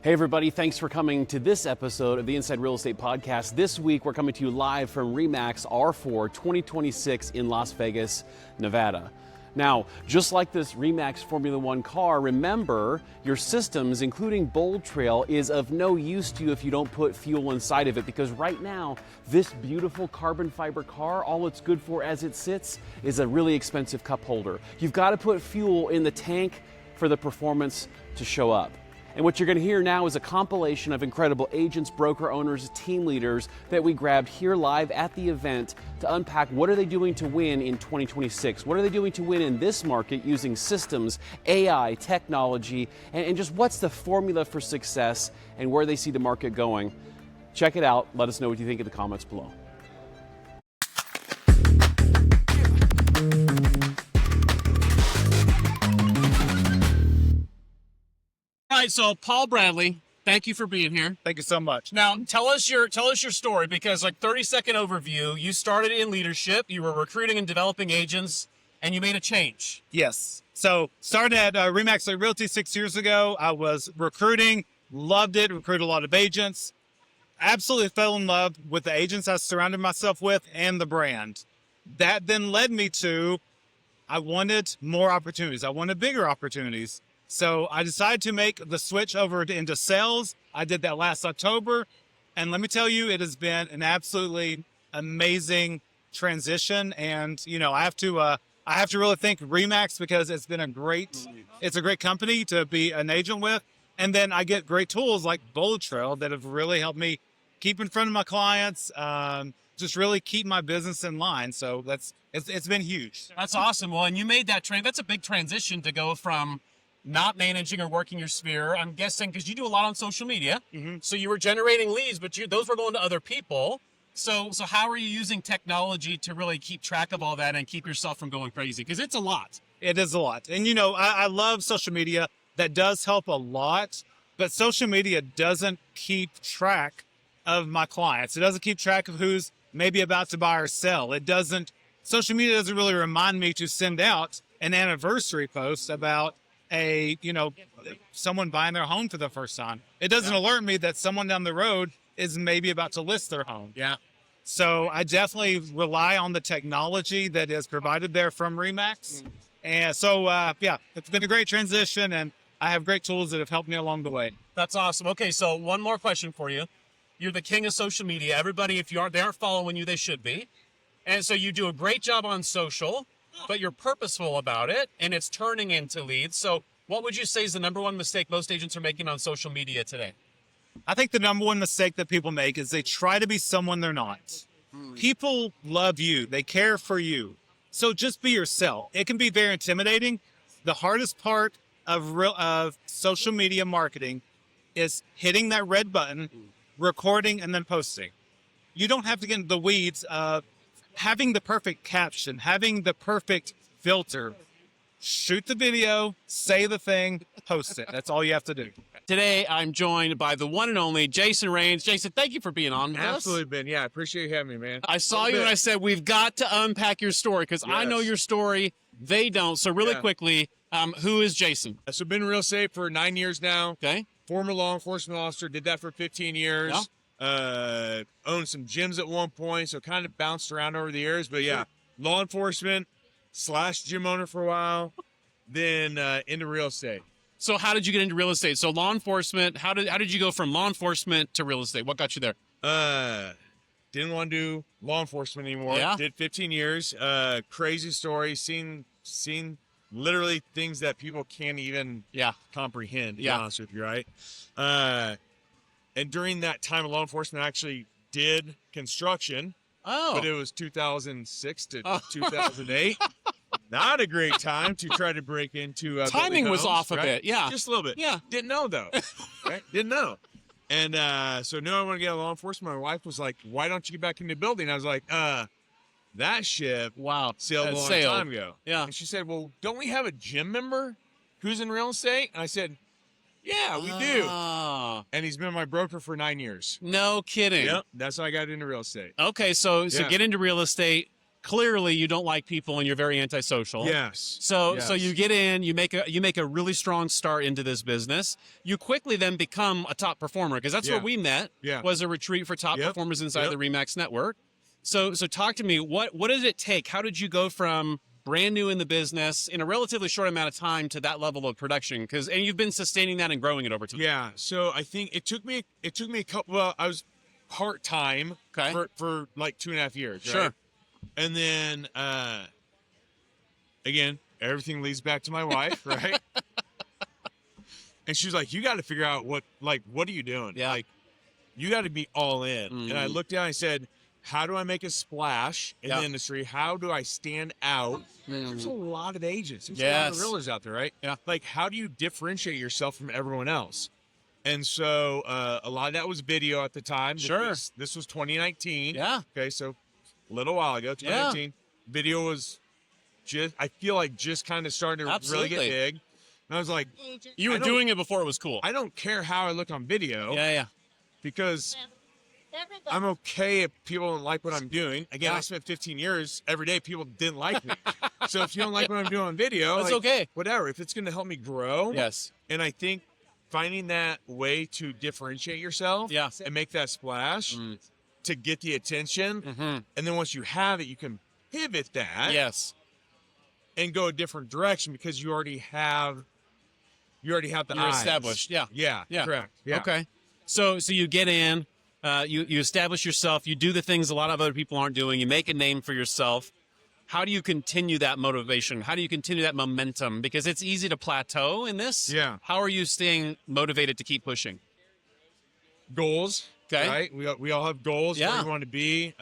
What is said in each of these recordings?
Hey everybody, thanks for coming to this episode of the Inside Real Estate Podcast. This week we're coming to you live from REMAX R4 2026 in Las Vegas, Nevada. Now, just like this REMAX Formula One car, remember your systems, including BoldTrail, is of no use to you if you don't put fuel inside of it, because right now, this beautiful carbon fiber car, all it's good for as it sits is a really expensive cup holder. You've got to put fuel in the tank for the performance to show up. And what you're going to hear now is a compilation of incredible agents, broker owners, team leaders that we grabbed here live at the event to unpack what are they doing to win in 2026? What are they doing to win in this market using systems, AI, technology, and just what's the formula for success and where they see the market going? Check it out. Let us know what you think in the comments below. All right, so Paul Bradley, thank you for being here. Thank you so much. Now, tell us your story, because 30-second overview, you started in leadership, you were recruiting and developing agents, and you made a change. Yes. So started at REMAX Realty 6 years ago. I was recruiting, loved it, recruited a lot of agents. Absolutely fell in love with the agents I surrounded myself with and the brand. That then led me to, I wanted more opportunities. I wanted bigger opportunities. So I decided to make the switch over into sales. I did that last October. And let me tell you, it has been an absolutely amazing transition. And, you know, I have to really thank REMAX, because it's a great company to be an agent with. And then I get great tools like BoldTrail that have really helped me keep in front of my clients, just really keep my business in line. So it's been huge. That's awesome. Well, and you made that that's a big transition to go from not managing or working your sphere, I'm guessing, because you do a lot on social media. Mm-hmm. So you were generating leads, but those were going to other people. So how are you using technology to really keep track of all that and keep yourself from going crazy? Because it's a lot. It is a lot. And, you know, I love social media. That does help a lot. But social media doesn't keep track of my clients. It doesn't keep track of who's maybe about to buy or sell. Social media doesn't really remind me to send out an anniversary post about someone buying their home for the first time. It doesn't alert me that someone down the road is maybe about to list their home. Yeah. So I definitely rely on the technology that is provided there from REMAX. And so, it's been a great transition, and I have great tools that have helped me along the way. That's awesome. Okay, so one more question for you. You're the king of social media. Everybody, they aren't following you, they should be. And so you do a great job on social, but you're purposeful about it, and it's turning into leads. So what would you say is the number one mistake most agents are making on social media today? I think the number one mistake that people make is they try to be someone they're not. People love you. They care for you. So just be yourself. It can be very intimidating. The hardest part of social media marketing is hitting that red button, recording, and then posting. You don't have to get into the weeds of having the perfect caption, having the perfect filter. Shoot the video, say the thing, post it. That's all you have to do. Today, I'm joined by the one and only Jason Raines. Jason, thank you for being on with us. Absolutely, Ben. Yeah, I appreciate you having me, man. I saw you and I said, we've got to unpack your story, because I know your story. They don't. So really quickly, who is Jason? So been in real estate for 9 years now. Okay. Former law enforcement officer, did that for 15 years. Yeah. Owned some gyms at one point, so kind of bounced around over the years. But yeah, law enforcement / gym owner for a while, then into real estate. So how did you get into real estate? So law enforcement, how did you go from law enforcement to real estate? What got you there? Didn't want to do law enforcement anymore. Yeah. Did 15 years. Crazy story. Seen literally things that people can't even comprehend, to be honest with you, right? And during that time of law enforcement, I actually did construction. Oh. But it was 2006 to 2008. Not a great time to try to break into timing was homes, off a right? bit, yeah. Just a little bit. Yeah. Didn't know, though. Right? Didn't know. And so knew I want to get out of law enforcement. My wife was like, why don't you get back in the building? I was like, that ship sailed a long time ago. Yeah. And she said, well, don't we have a gym member who's in real estate? And I said, yeah, we do. And he's been my broker for 9 years. No kidding. Yep. That's how I got into real estate. Okay, so get into real estate. clearly you don't like people and you're very antisocial. Yes. So Yes. so you get in, you make a really strong start into this business. You quickly then become a top performer, because that's where we met. Yeah. Was a retreat for top performers inside the REMAX network. So talk to me. What does it take? How did you go from brand new in the business in a relatively short amount of time to that level of production? And you've been sustaining that and growing it over time. Yeah. So I think it took me a couple. Well, I was part-time for like 2.5 years. Sure. Right? And then again, everything leads back to my wife, right? And she's like, you got to figure out what are you doing? Yeah. Like, you got to be all in. Mm-hmm. And I looked down and I said, how do I make a splash in the industry? How do I stand out? There's a lot of agents. There's a lot of realtors out there, right? Yeah. Like, how do you differentiate yourself from everyone else? And so a lot of that was video at the time. Sure. This was 2019. Yeah. Okay, so a little while ago, 2019. Video was just kind of starting to really get big. And I was like, you were doing it before it was cool. I don't care how I look on video. Yeah. Because I'm okay if people don't like what I'm doing. Again, I spent 15 years every day. People didn't like me. So if you don't like what I'm doing on video, that's okay. Whatever. If it's going to help me grow. Yes. And I think finding that way to differentiate yourself and make that splash to get the attention. Mm-hmm. And then once you have it, you can pivot that. Yes. And go a different direction because you already have the You're eyes. established. Yeah. Yeah. Correct. Yeah. Okay. So you get in, you establish yourself, you do the things a lot of other people aren't doing, you make a name for yourself. How do you continue that motivation? How do you continue that momentum? Because it's easy to plateau in this. Yeah. How are you staying motivated to keep pushing? Goals. Okay. Right. We all have goals. Yeah. Where we want to be.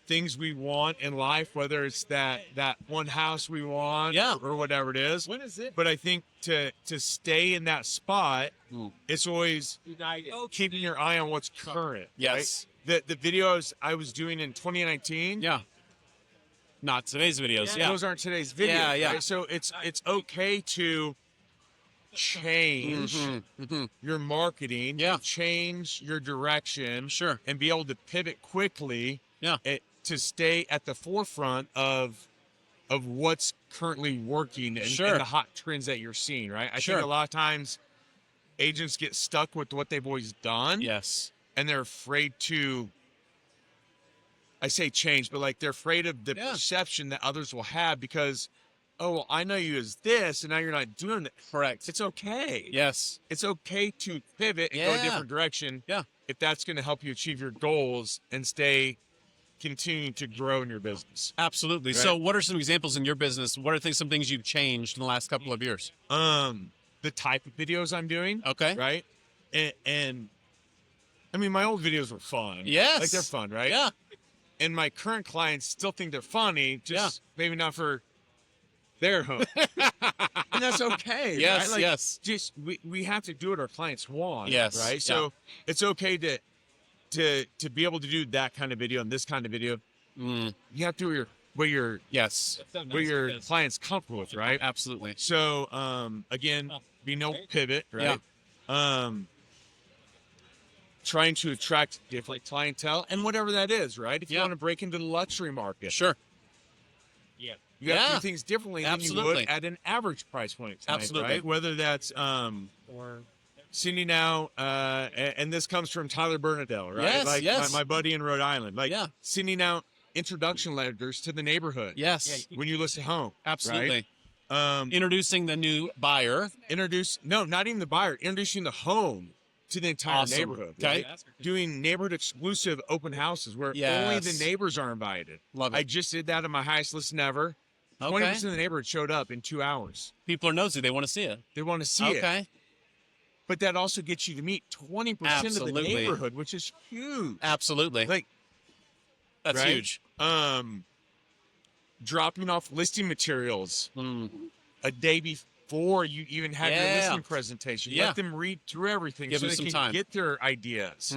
Things we want in life, whether it's that one house we want or whatever it is. When is it? But I think to stay in that spot, it's always keeping your eye on what's current. Yes. Right? The videos I was doing in 2019. Yeah. Not today's videos. Yeah. Those aren't today's videos. Yeah, yeah. Right? So it's okay to change your marketing, change your direction, and be able to pivot quickly. Yeah. To stay at the forefront of what's currently working and the hot trends that you're seeing, right? I think a lot of times agents get stuck with what they've always done. Yes. And they're afraid to, I say change, but like they're afraid of the perception that others will have because, oh, well, I know you as this and now you're not doing it. Correct. It's okay. Yes. It's okay to pivot and go a different direction. Yeah. If that's going to help you achieve your goals and continuing to grow in your business. Absolutely. Right? So what are some examples in your business? What are some things you've changed in the last couple of years? The type of videos I'm doing. Okay. Right. And I mean, my old videos were fun. Yes. Like they're fun, right? Yeah. And my current clients still think they're funny, just maybe not for their home. And that's okay. Yes. Right? Like, yes. Just we have to do what our clients want. Yes. Right. So it's okay to be able to do that kind of video and this kind of video. You have to do what your client's comfortable with, right? Absolutely. So again, be no pivot, right? Yeah. Trying to attract different clientele and whatever that is, right? If you want to break into the luxury market, sure. Yeah. You have to do things differently than you would at an average price point. Tonight, Absolutely. Right? Whether that's Cindy now, and this comes from Tyler Bernadelle, right? Yes, my buddy in Rhode Island. Cindy now introduction letters to the neighborhood. Yes. When you list a home. Absolutely. Right? Introducing the new buyer. Not even the buyer, introducing the home to the entire neighborhood. Okay. Right? Doing neighborhood exclusive open houses where only the neighbors are invited. Love it. I just did that on my highest list ever. 20% of the neighborhood showed up in 2 hours. People are nosy. They want to see it. They want to see it. Okay. But that also gets you to meet 20% of the neighborhood, which is huge. Absolutely. That's huge. Dropping off listing materials a day before you even have your listing presentation. Let them read through everything Give so them they some can time. get their ideas.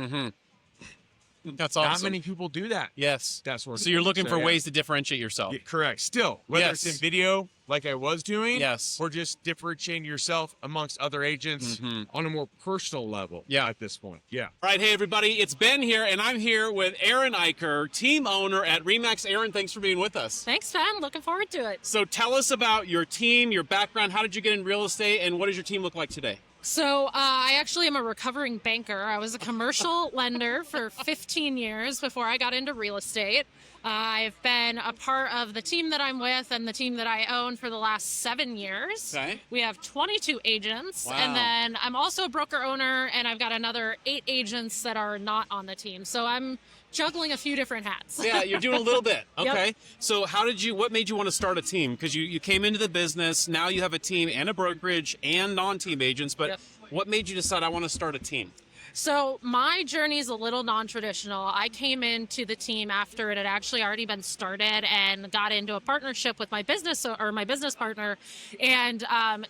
That's Not awesome. many people do that. Yes. That's what. So you're looking for yeah. ways to differentiate yourself. Yeah, correct. Still, whether Yes. it's in video, like I was doing, Yes. or just differentiating yourself amongst other agents on a more personal level. Yeah. At this point. Yeah. All right, hey everybody, it's Ben here, and I'm here with Erin Eicher, team owner at REMAX. Erin, thanks for being with us. Thanks, Ben. Looking forward to it. So tell us about your team, your background. How did you get in real estate, and what does your team look like today? So I actually am a recovering banker. I was a commercial lender for 15 years before I got into real estate. I've been a part of the team that I'm with and the team that I own for the last 7 years. Okay. We have 22 agents. Wow. And then I'm also a broker owner, and I've got another 8 agents that are not on the team. So I'm juggling a few different hats. Yeah, you're doing a little bit. Okay. Yep. So what made you want to start a team? Because you came into the business, now you have a team and a brokerage and non-team agents, but Yep. what made you decide I want to start a team? So my journey is a little non-traditional. I came into the team after it had actually already been started and got into a partnership with my business partner, and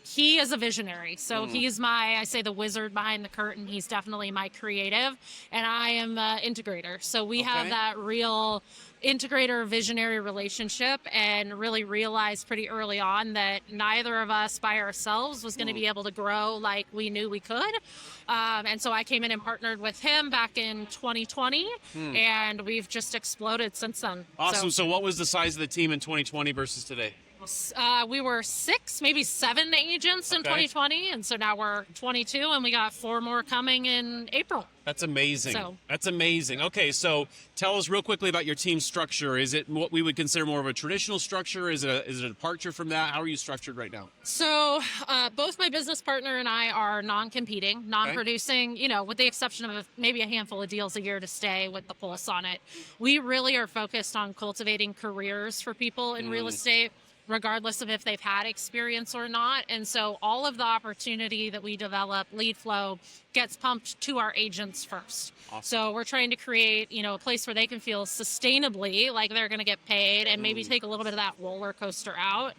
he is a visionary. So he's I say the wizard behind the curtain. He's definitely my creative, and I am the integrator. So we have that real integrator visionary relationship, and really realized pretty early on that neither of us by ourselves was going to be able to grow like we knew we could. And so I came in and partnered with him back in 2020, and we've just exploded since then. Awesome. So what was the size of the team in 2020 versus today? We were 6, maybe 7 agents in 2020, and so now we're 22, and we got 4 more coming in April. That's amazing. So- That's amazing. Okay, so tell us real quickly about your team structure. Is it what we would consider more of a traditional structure? Is it a departure from that? How are you structured right now? So both my business partner and I are non-competing, non-producing, with the exception of maybe a handful of deals a year to stay with the pulse on it. We really are focused on cultivating careers for people in real estate, regardless of if they've had experience or not. And so all of the opportunity that we develop, lead flow, gets pumped to our agents first. Awesome. So we're trying to create, a place where they can feel sustainably like they're going to get paid, and maybe take a little bit of that roller coaster out.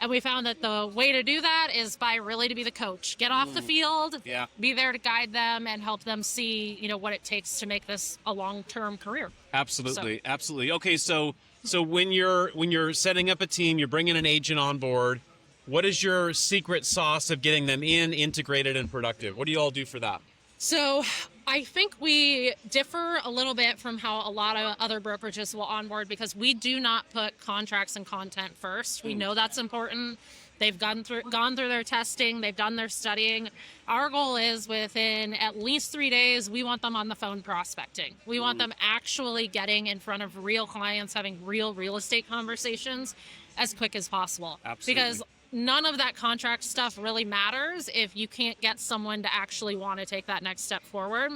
And we found that the way to do that is by really to be the coach. Get off the field, be there to guide them and help them see, what it takes to make this a long-term career. Absolutely. Absolutely. Okay, so when you're setting up a team, you're bringing an agent on board, what is your secret sauce of getting them integrated, and productive? What do you all do for that? So I think we differ a little bit from how a lot of other brokerages will onboard, because we do not put contracts and content first. We know that's important. They've gone through their testing. They've done their studying. Our goal is within at least 3 days, we want them on the phone prospecting. We want them actually getting in front of real clients, having real estate conversations as quick as possible. Absolutely. Because none of that contract stuff really matters if you can't get someone to actually want to take that next step forward.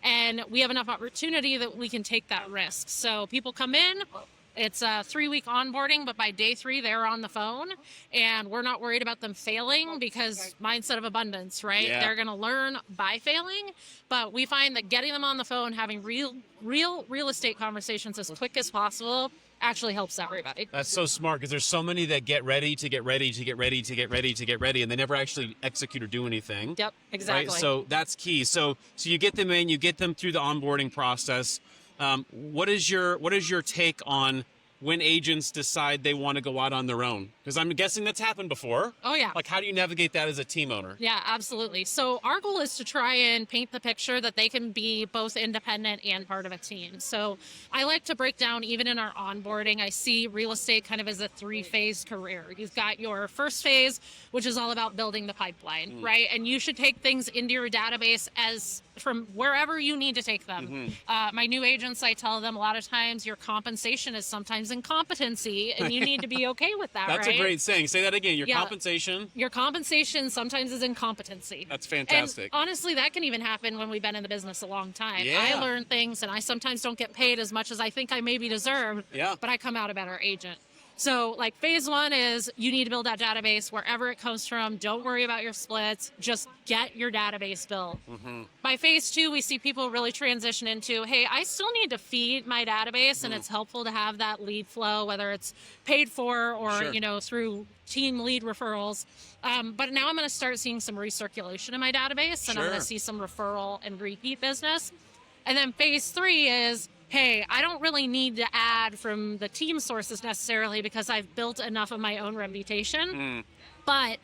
And we have enough opportunity that we can take that risk. So people come in, it's a 3-week onboarding, but by day 3, they're on the phone, and we're not worried about them failing, because mindset of abundance, right? Yeah. They're going to learn by failing, but we find that getting them on the phone, having real estate conversations as quick as possible actually helps everybody. That's so smart, because there's so many that get ready, and they never actually execute or do anything. Yep, exactly. Right? So that's key. So you get them in, you get them through the onboarding process. What is your take on when agents decide they want to go out on their own? Because I'm guessing that's happened before. Oh, yeah. Like, how do you navigate that as a team owner? Yeah, absolutely. So our goal is to try and paint the picture that they can be both independent and part of a team. So I like to break down, even in our onboarding, I see real estate kind of as a 3-phase career. You've got your first phase, which is all about building the pipeline, right? And you should take things into your database as from wherever you need to take them. My new agents, I tell them a lot of times your compensation is sometimes incompetency, and you need to be okay with that, That's right? a great saying. Say that again. Your Yeah. compensation. Your compensation sometimes is incompetency. That's fantastic. And honestly, that can even happen when we've been in the business a long time. Yeah. I learn things, and I sometimes don't get paid as much as I think I maybe deserve, Yeah. but I come out a better agent. So like phase 1 is you need to build that database wherever it comes from. Don't worry about your splits. Just get your database built. By phase 2, we see people really transition into, hey, I still need to feed my database, and it's helpful to have that lead flow, whether it's paid for or, Sure. through team lead referrals. But now I'm going to start seeing some recirculation in my database, and I'm going Sure. to see some referral and repeat business. And then phase 3 is, hey, I don't really need to add from the team sources necessarily because I've built enough of my own reputation. But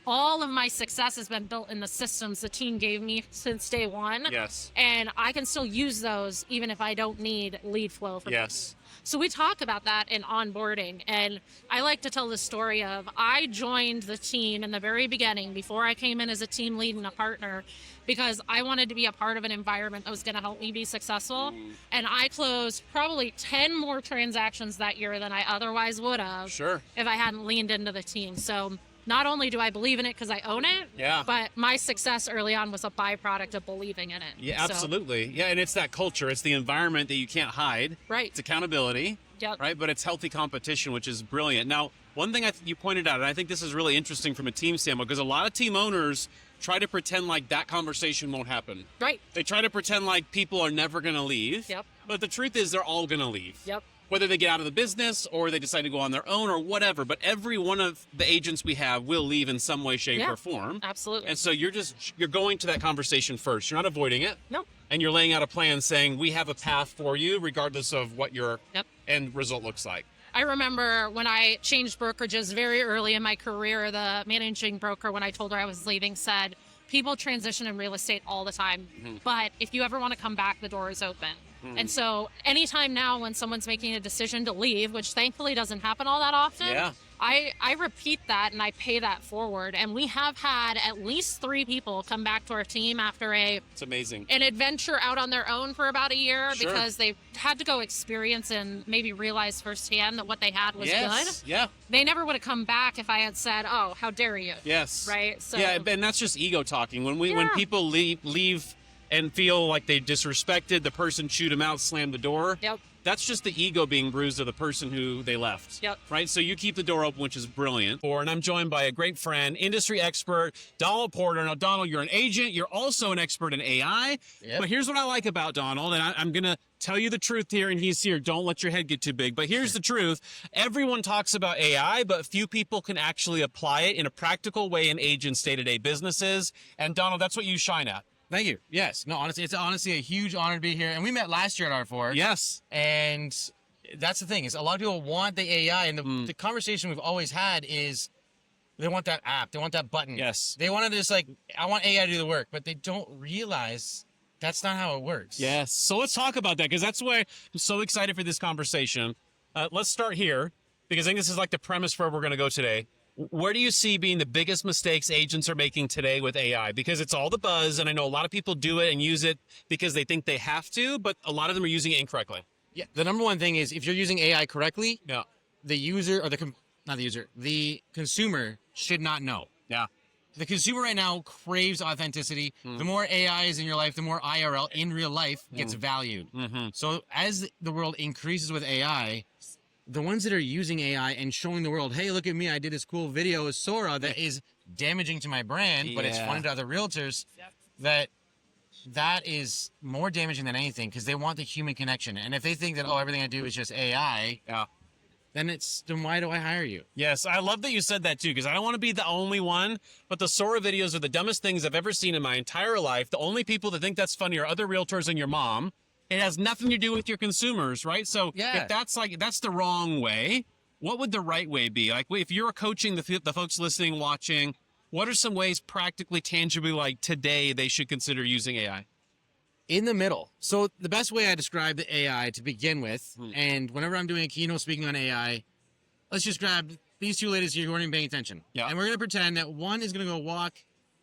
all of my success has been built in the systems the team gave me since day one. Yes. And I can still use those even if I don't need lead flow from Yes. So we talk about that in onboarding. And I like to tell the story of I joined the team in the very beginning before I came in as a team lead and a partner because I wanted to be a part of an environment that was going to help me be successful. And I closed probably 10 more transactions that year than I otherwise would have if I hadn't leaned into the team. So not only do I believe in it because I own it, but my success early on was a byproduct of believing in it. Yeah, absolutely. Yeah, and it's that culture. It's the environment that you can't hide. Right. It's accountability. Yep. Right, but it's healthy competition, which is brilliant. Now, one thing you pointed out, and I think this is really interesting from a team standpoint, because a lot of team owners try to pretend like that conversation won't happen. Right. They try to pretend like people are never going to leave. Yep. But the truth is they're all going to leave. Yep. Whether they get out of the business or they decide to go on their own or whatever. But every one of the agents we have will leave in some way, shape, or form. Absolutely. And so you're going to that conversation first. You're not avoiding it. No. And you're laying out a plan saying, we have a path for you, regardless of what your end result looks like. I remember when I changed brokerages very early in my career, the managing broker, when I told her I was leaving, said, people transition in real estate all the time. But if you ever want to come back, the door is open. And so anytime now when someone's making a decision to leave, which thankfully doesn't happen all that often, I repeat that and I pay that forward. And we have had at least 3 people come back to our team after it's amazing. An adventure out on their own for about a year because they had to go experience and maybe realize firsthand that what they had was good. Yeah. They never would have come back if I had said, "Oh, how dare you?" Yes. Right. So yeah, and that's just ego talking. When people leave and feel like they disrespected the person, chewed them out, slammed the door. Yep. That's just the ego being bruised of the person who they left. Yep. Right? So you keep the door open, which is brilliant. And I'm joined by a great friend, industry expert, Donald Porter. Now, Donald, you're an agent. You're also an expert in AI. Yep. But here's what I like about Donald, and I'm going to tell you the truth here, and he's here. Don't let your head get too big. But here's the truth. Everyone talks about AI, but few people can actually apply it in a practical way in agents' day-to-day businesses. And Donald, that's what you shine at. Thank you. Yes. No, honestly, it's honestly a huge honor to be here. And we met last year at R4. Yes. And that's the thing is a lot of people want the AI. And the conversation we've always had is they want that app. They want that button. Yes. They want to just like, I want AI to do the work. But they don't realize that's not how it works. Yes. So let's talk about that because that's why I'm so excited for this conversation. Let's start here because I think this is like the premise for where we're going to go today. Where do you see being the biggest mistakes agents are making today with AI? Because it's all the buzz, and I know a lot of people do it and use it because they think they have to, but a lot of them are using it incorrectly. Yeah. The number one thing is if you're using AI correctly, Yeah. the user or the consumer should not know. Yeah. The consumer right now craves authenticity. The more AI is in your life, the more IRL in real life gets valued. So as the world increases with AI, the ones that are using AI and showing the world, hey, look at me, I did this cool video with Sora that is damaging to my brand, but it's funny to other realtors, that is more damaging than anything because they want the human connection. And if they think that, oh, everything I do is just AI, then why do I hire you? Yes, I love that you said that too, because I don't want to be the only one, but the Sora videos are the dumbest things I've ever seen in my entire life. The only people that think that's funny are other realtors and your mom. It has nothing to do with your consumers, right? So if that's the wrong way, what would the right way be? Like if you're coaching the folks listening, watching, what are some ways practically, tangibly, like today they should consider using AI? In the middle. So the best way I describe the AI to begin with, and whenever I'm doing a keynote speaking on AI, let's just grab these 2 ladies here who aren't even paying attention. Yeah. And we're going to pretend that one is going to go walk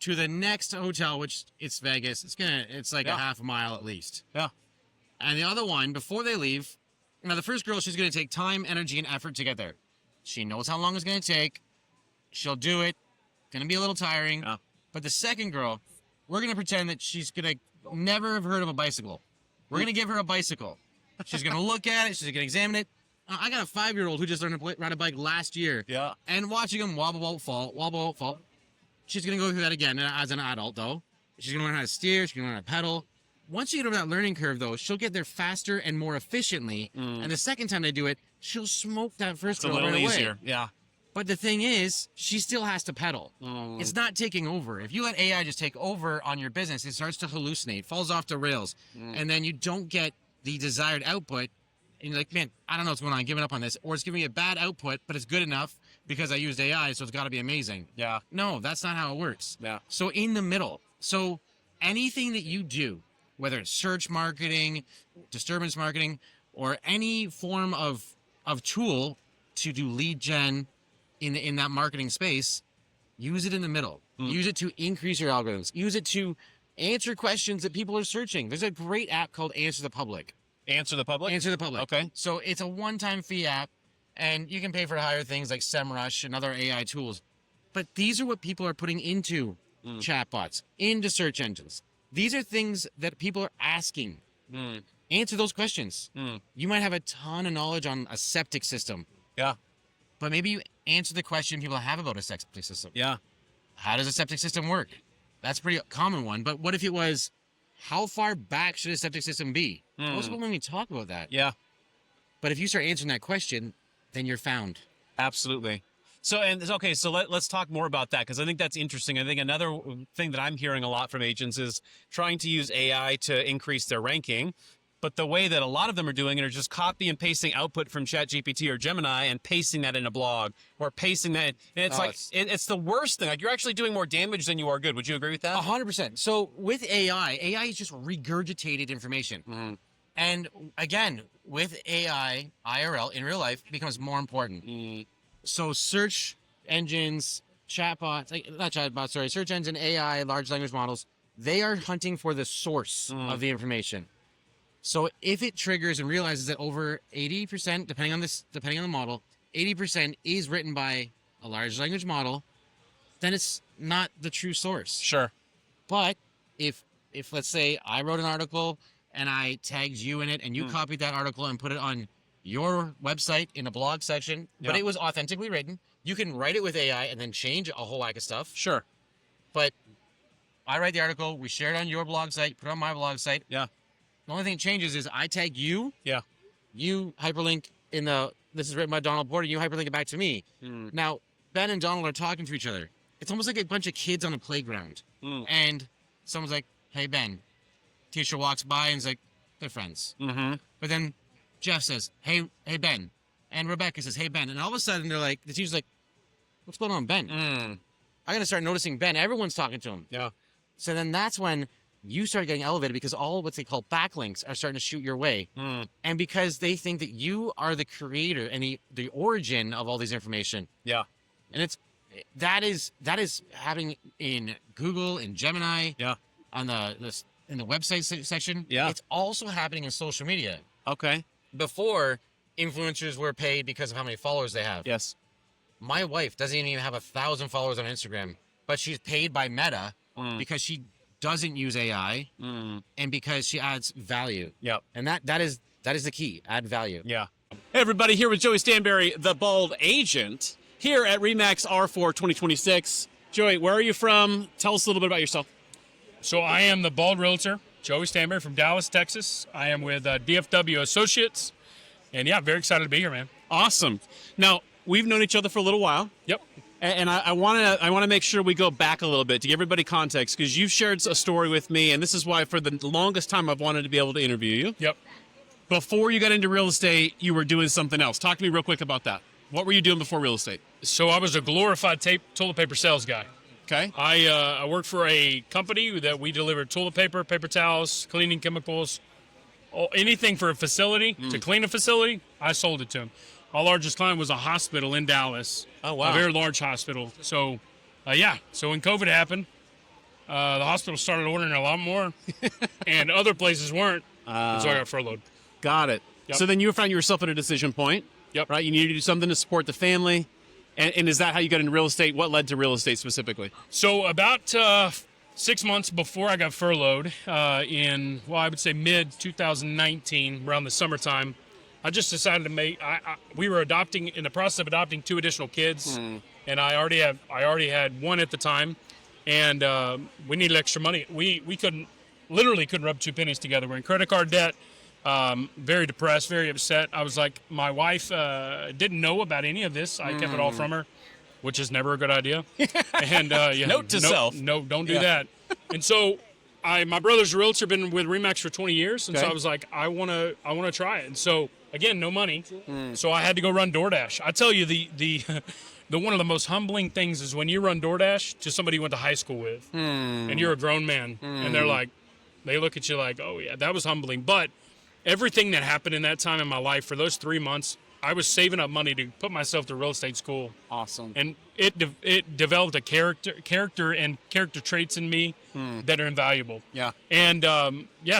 to the next hotel, which it's Vegas. It's like a half a mile at least. Yeah. And the other one, before they leave, now the first girl, she's going to take time, energy, and effort to get there. She knows how long it's going to take. She'll do it. Going to be a little tiring. Yeah. But the second girl, we're going to pretend that she's going to never have heard of a bicycle. We're going to give her a bicycle. She's going to look at it. She's going to examine it. I got a 5-year-old who just learned to ride a bike last year. Yeah. And watching him wobble, fall. She's going to go through that again as an adult, though. She's going to learn how to steer. She's going to learn how to pedal. Once you get over that learning curve, though, she'll get there faster and more efficiently. And the second time they do it, she'll smoke that first girl right away. It's a little easier, yeah. But the thing is, she still has to pedal. It's not taking over. If you let AI just take over on your business, it starts to hallucinate, falls off the rails, and then you don't get the desired output, and you're like, man, I don't know what's going on, I'm giving up on this, or it's giving me a bad output, but it's good enough because I used AI, so it's got to be amazing. Yeah. No, that's not how it works. Yeah. So in the middle, so anything that you do, whether it's search marketing, disturbance marketing, or any form of tool to do lead gen in that marketing space, use it in the middle. Use it to increase your algorithms. Use it to answer questions that people are searching. There's a great app called Answer the Public. Answer the Public? Answer the Public. Okay. So it's a one-time fee app, and you can pay for higher things like SEMrush and other AI tools. But these are what people are putting into chatbots, into search engines. These are things that people are asking. Answer those questions. You might have a ton of knowledge on a septic system. Yeah. But maybe you answer the question people have about a septic system. Yeah. How does a septic system work? That's a pretty common one. But what if it was, how far back should a septic system be? Most people don't even talk about that. Yeah. But if you start answering that question, then you're found. Absolutely. So, so let's talk more about that, because I think that's interesting. I think another thing that I'm hearing a lot from agents is trying to use AI to increase their ranking. But the way that a lot of them are doing it are just copy and pasting output from ChatGPT or Gemini and pasting that in a blog or pasting that. And it's it's the worst thing. Like, you're actually doing more damage than you are good. Would you agree with that? 100%. So with AI is just regurgitated information. And again, with AI, IRL, in real life, becomes more important. So search engines, search engine, AI, large language models, they are hunting for the source of the information. So if it triggers and realizes that over 80%, depending on the model, 80% is written by a large language model, then it's not the true source. Sure. But if let's say I wrote an article and I tagged you in it and you copied that article and put it on your website in a blog section, but it was authentically written, you can write it with AI and then change a whole whack of stuff. Sure. But I write the article, we share it on your blog site, put it on my blog site. Yeah. The only thing that changes is I tag you. Yeah. You hyperlink this is written by Donald Porter, you hyperlink it back to me. Now, Ben and Donald are talking to each other. It's almost like a bunch of kids on a playground. And someone's like, hey, Ben. Teacher walks by and is like, they're friends. But then Jeff says, hey, Ben. And Rebecca says, hey, Ben. And all of a sudden, they're like, the teacher's like, what's going on, Ben? I got to start noticing Ben. Everyone's talking to him. Yeah. So then that's when you start getting elevated, because all what they call backlinks are starting to shoot your way. And because they think that you are the creator and the origin of all this information. Yeah. And that is happening in Google, in Gemini. Yeah. In the website section. Yeah. It's also happening in social media. Okay. Before, influencers were paid because of how many followers they have. Yes. My wife doesn't even have 1,000 followers on Instagram, but she's paid by Meta because she doesn't use AI and because she adds value. Yep. And that is the key. Add value. Yeah. Hey, everybody, here with Joey Stanbery, the Bold Agent, here at REMAX R4 2026. Joey, where are you from? Tell us a little bit about yourself. So I am the Bald Realtor, Joey Stanbery from Dallas, Texas. I am with DFW Associates. And yeah, very excited to be here, man. Awesome. Now, we've known each other for a little while. Yep. And I want to make sure we go back a little bit to give everybody context, because you've shared a story with me, and this is why for the longest time I've wanted to be able to interview you. Yep. Before you got into real estate, you were doing something else. Talk to me real quick about that. What were you doing before real estate? So I was a glorified toilet paper sales guy. Okay. I worked for a company that we delivered toilet paper, paper towels, cleaning chemicals, anything for a facility, to clean a facility, I sold it to them. Our largest client was a hospital in Dallas. Oh, wow. A very large hospital. So, So when COVID happened, the hospital started ordering a lot more, and other places weren't. And so I got furloughed. Got it. Yep. So then you found yourself at a decision point. Yep. Right? You needed to do something to support the family. And is that how you got into real estate? What led to real estate specifically? So about 6 months before I got furloughed, I would say mid-2019, around the summertime, I just decided to we were in the process of adopting 2 additional kids, and I already had one at the time, and we needed extra money. We literally couldn't rub 2 pennies together. We're in credit card debt, very depressed, very upset. I was like, my wife didn't know about any of this. I kept it all from her, which is never a good idea. And Note to self. No, don't do that. And so my brother's a realtor, been with REMAX for 20 years, and so Okay. I was like, I wanna try it. And so again, no money, so I had to go run DoorDash. I tell you, the one of the most humbling things is when you run DoorDash to somebody you went to high school with, and you're a grown man, and they're like, they look at you like, oh yeah, that was humbling. But everything that happened in that time in my life for those 3 months, I was saving up money to put myself to real estate school. Awesome. And it developed a character and character traits in me that are invaluable. Yeah. And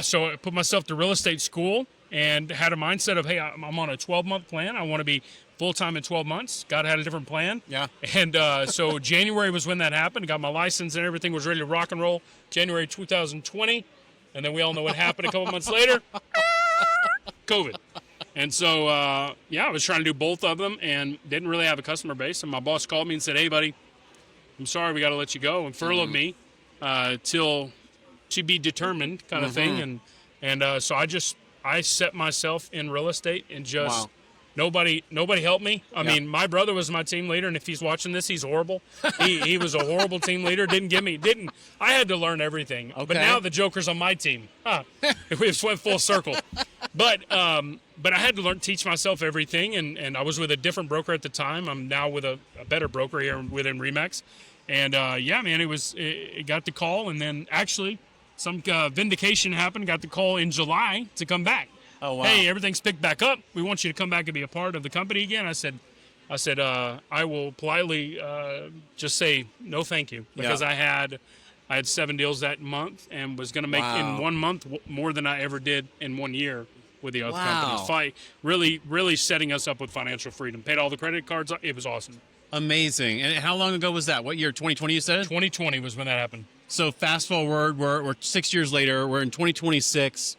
so I put myself to real estate school and had a mindset of, hey, I'm on a 12-month plan. I want to be full-time in 12 months. God had a different plan. Yeah. And so January was when that happened. Got my license and everything was ready to rock and roll. January 2020. And then we all know what happened a couple months later. COVID. And so, I was trying to do both of them and didn't really have a customer base. And my boss called me and said, hey, buddy, I'm sorry, we got to let you go, and furloughed me till to be determined kind of thing. And so I set myself in real estate and just nobody helped me. I mean, my brother was my team leader, and if he's watching this, he's horrible. He was a horrible team leader. I had to learn everything. Okay. But now the Joker's on my team. We just went full circle. But I had to teach myself everything, and I was with a different broker at the time. I'm now with a better broker here within REMAX. And it got the call, and then actually some vindication happened. Got the call in July to come back. Oh, wow. Hey, everything's picked back up. We want you to come back and be a part of the company again. I said, I will politely just say no, thank you, because I had 7 deals that month and was going to make in 1 month more than I ever did in 1 year with the other companies. Really setting us up with financial freedom. Paid all the credit cards. It was awesome. Amazing. And how long ago was that? What year? 2020 you said? 2020 was when that happened. So fast forward, we're 6 years later. We're in 2026.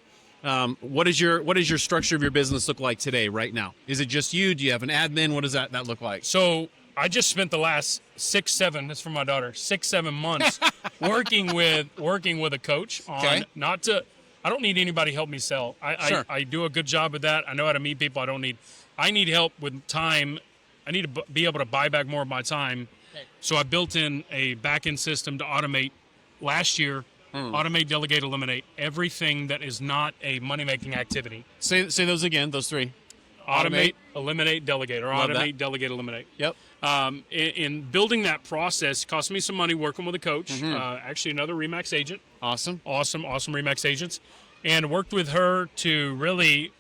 What is your structure of your business look like today, right now? Is it just you? Do you have an admin? What does that look like? So I just spent the last 6-7. That's for my daughter. 6-7 months working with a coach on I don't need anybody to help me sell. I do a good job with that. I know how to meet people. I need help with time. I need to be able to buy back more of my time. So I built in a back-end system to automate last year. Automate, delegate, eliminate everything that is not a money-making activity. Say those again, those three. Automate, eliminate, delegate, or Love automate, that. delegate, eliminate. Yep. In building that process, it cost me some money working with a coach, actually another REMAX agent. Awesome REMAX agents, and worked with her to really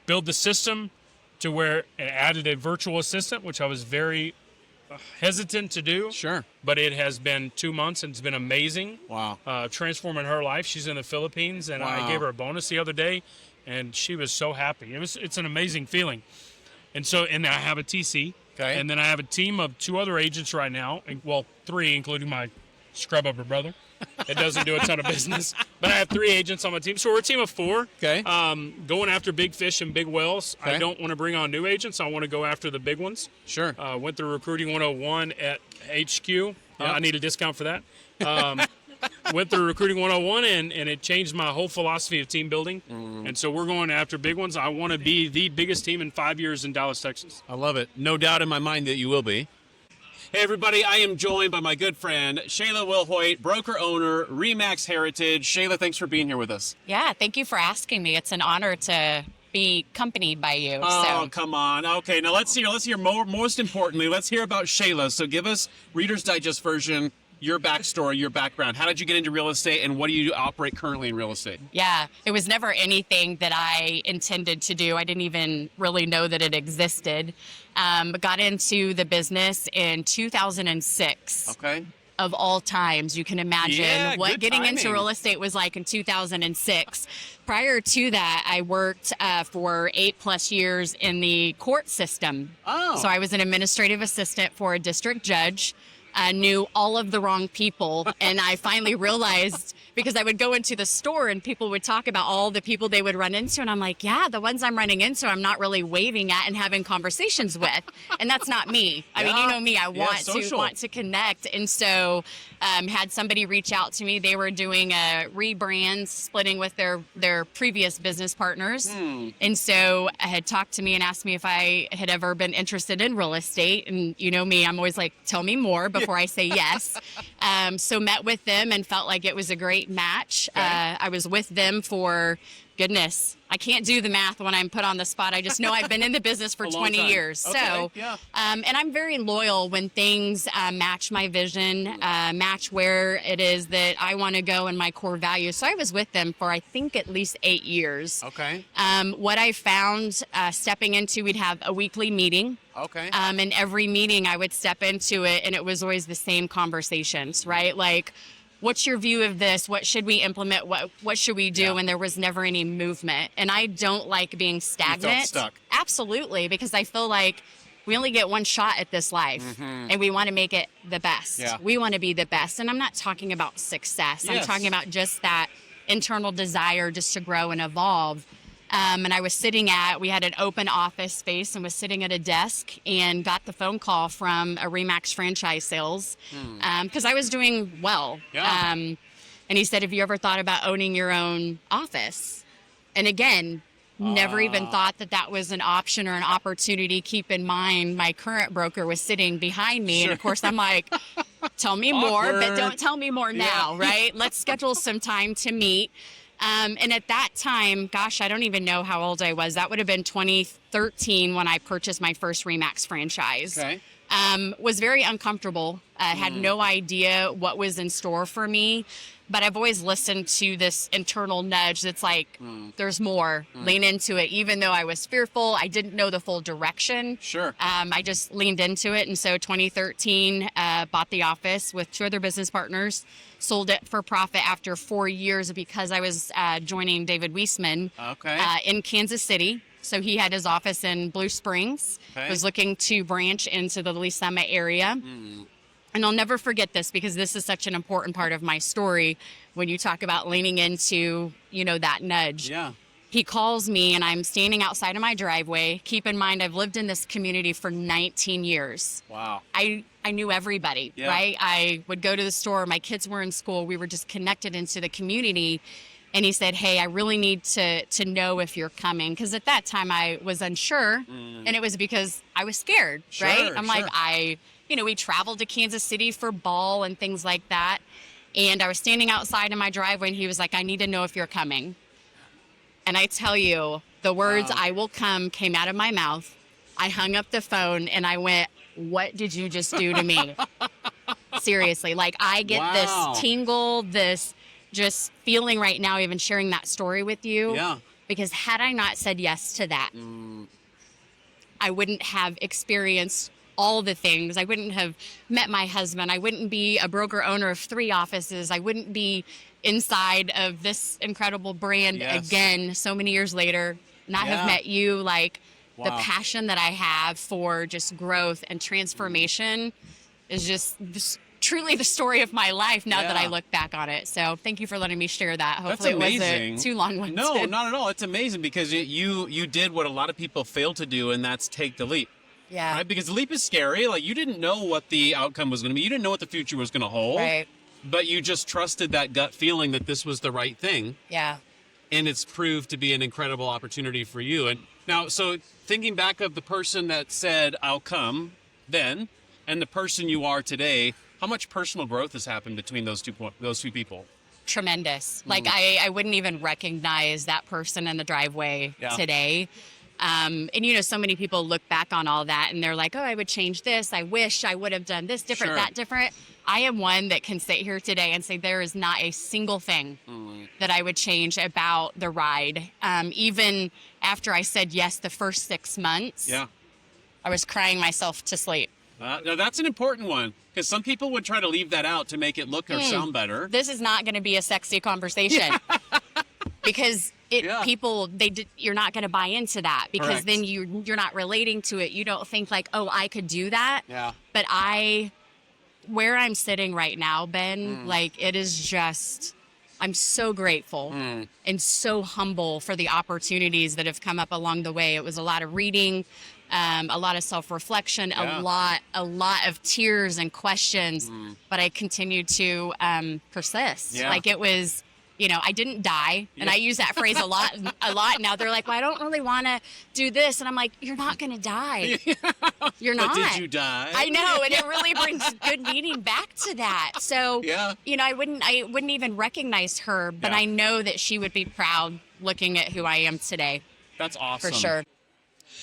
build the system to where it added a virtual assistant, which I was very hesitant to do. Sure. But it has been 2 months and it's been amazing. Wow. Transforming her life. She's in the Philippines, and I gave her a bonus the other day, and she was so happy. It's an amazing feeling. And then I have a TC. Okay. And then I have a team of 2 other agents right now. Well, 3, including my scrub upper brother. It doesn't do a ton of business. But I have 3 agents on my team. So we're a team of 4. Okay. Going after big fish and big whales. Okay. I don't want to bring on new agents. I want to go after the big ones. Sure. Went through Recruiting 101 at HQ. I need a discount for that. Went through Recruiting 101, and it changed my whole philosophy of team building. And so we're going after big ones. I want to be the biggest team in 5 years in Dallas, Texas. I love it. No doubt in my mind that you will be. Hey, everybody. I am joined by my good friend, Shayla Wilhoit, broker owner, REMAX Heritage. Shayla, thanks for being here with us. Yeah, thank you for asking me. It's an honor to be accompanied by you. Oh, come on. Okay, now let's hear most importantly, let's hear about Shayla. So give us Reader's Digest version, your backstory, your background. How did you get into real estate, and what do you operate currently in real estate? Yeah, it was never anything that I intended to do. I didn't even really know that it existed. Got into the business in 2006. Okay. Of all times, you can imagine what getting timing. into real estate was like in 2006. Prior to that, I worked for 8+ years in the court system. Oh. So I was an administrative assistant for a district judge. I knew all of the wrong people, and I finally realized, because I would go into the store and people would talk about all the people they would run into, and I'm like, yeah, the ones I'm running into, I'm not really waving at and having conversations with, and that's not me. I mean, you know me, I want to connect, and so had somebody reach out to me. They were doing a rebrand, splitting with their previous business partners, and so had talked to me and asked me if I had ever been interested in real estate, and you know me, I'm always like, tell me more before before I say yes. So met with them and felt like it was a great match. Okay. I was with them for, goodness, I can't do the math when I'm put on the spot. I just know I've been in the business for A long 20 time. years. Okay, So, yeah. and I'm very loyal when things match my vision, match where it is that I want to go and my core values. So I was with them for, I think, at least 8 years. Okay. What I found stepping into, we'd have a weekly meeting. Okay. And every meeting I would step into it, and it was always the same conversations, right? Like, what's your view of this? What should we implement? What should we do? Yeah. And there was never any movement. And I don't like being stagnant. stuck. Absolutely, because I feel like we only get one shot at this life, and we want to make it the best. Yeah. We want to be the best. And I'm not talking about success. I'm Yes. talking about just that internal desire just to grow and evolve. And I was we had an open office space and was sitting at a desk and got the phone call from a REMAX franchise sales because I was doing well. Yeah. And he said, have you ever thought about owning your own office? And again, never even thought that was an option or an opportunity. Keep in mind, my current broker was sitting behind me. And of course, I'm like, tell me more, but Awkward. don't tell me more now, right? Let's schedule some time to meet. And at that time, gosh, I don't even know how old I was. That would have been 2013 when I purchased my first REMAX franchise. Okay. Was very uncomfortable. Had no idea what was in store for me. But I've always listened to this internal nudge that's like, there's more. Lean into it. Even though I was fearful, I didn't know the full direction. Sure. I just leaned into it. And so 2013, bought the office with 2 other business partners, sold it for profit after 4 years because I was joining David Weisman Okay. in Kansas City. So he had his office in Blue Springs, Okay. was looking to branch into the Lee Summit area. And I'll never forget this because this is such an important part of my story when you talk about leaning into, that nudge. Yeah. He calls me and I'm standing outside of my driveway. Keep in mind, I've lived in this community for 19 years. Wow. I knew everybody, Yeah. right? I would go to the store. My kids were in school. We were just connected into the community. And he said, hey, I really need to know if you're coming. Because at that time I was unsure. And it was because I was scared, Sure, right? I'm like, sure. we traveled to Kansas City for ball and things like that. And I was standing outside in my driveway and he was like, I need to know if you're coming. And I tell you, the words Wow. I will come came out of my mouth. I hung up the phone and I went, what did you just do to me? Seriously, like I get Wow. this tingle, this just feeling right now, even sharing that story with you. Yeah. Because had I not said yes to that, I wouldn't have experienced all the things. I wouldn't have met my husband. I wouldn't be a broker owner of 3 offices. I wouldn't be inside of this incredible brand Yes. again so many years later, not Yeah. have met you. Like the Wow. passion that I have for just growth and transformation is just truly the story of my life now that I Yeah. look back on it. So thank you for letting me share that. That's Hopefully it amazing. wasn't too long-winded. No, not at all. It's amazing because you did what a lot of people fail to do, and that's take the leap. Yeah. Right? Because the leap is scary. Like you didn't know what the outcome was going to be. You didn't know what the future was going to hold. Right. But you just trusted that gut feeling that this was the right thing. Yeah. And it's proved to be an incredible opportunity for you. And now, so thinking back of the person that said, I'll come then, and the person you are today, how much personal growth has happened between those two people? Tremendous. Like I wouldn't even recognize that person in the driveway Yeah. today. And so many people look back on all that and they're like, oh, I would change this. I wish I would have done this different, Sure. that different. I am one that can sit here today and say there is not a single thing that I would change about the ride. Even after I said yes the first 6 months, Yeah. I was crying myself to sleep. Now that's an important one because some people would try to leave that out to make it look or sound better. This is not going to be a sexy conversation because you're not going to buy into that because Correct. then you're not relating to it. You don't think like, oh, I could do that. Yeah. But where I'm sitting right now, Ben, like it is just, I'm so grateful and so humble for the opportunities that have come up along the way. It was a lot of reading, a lot of self-reflection, Yeah. a lot of tears and questions, but I continued to persist. Yeah. Like it was I didn't die. And I use that phrase a lot. Now they're like, well, I don't really want to do this. And I'm like, you're not going to die. You're not. But did you die? I know. And it really brings good meaning back to that. So, I wouldn't even recognize her, but I know that she would be proud looking at who I am today. That's awesome. For sure.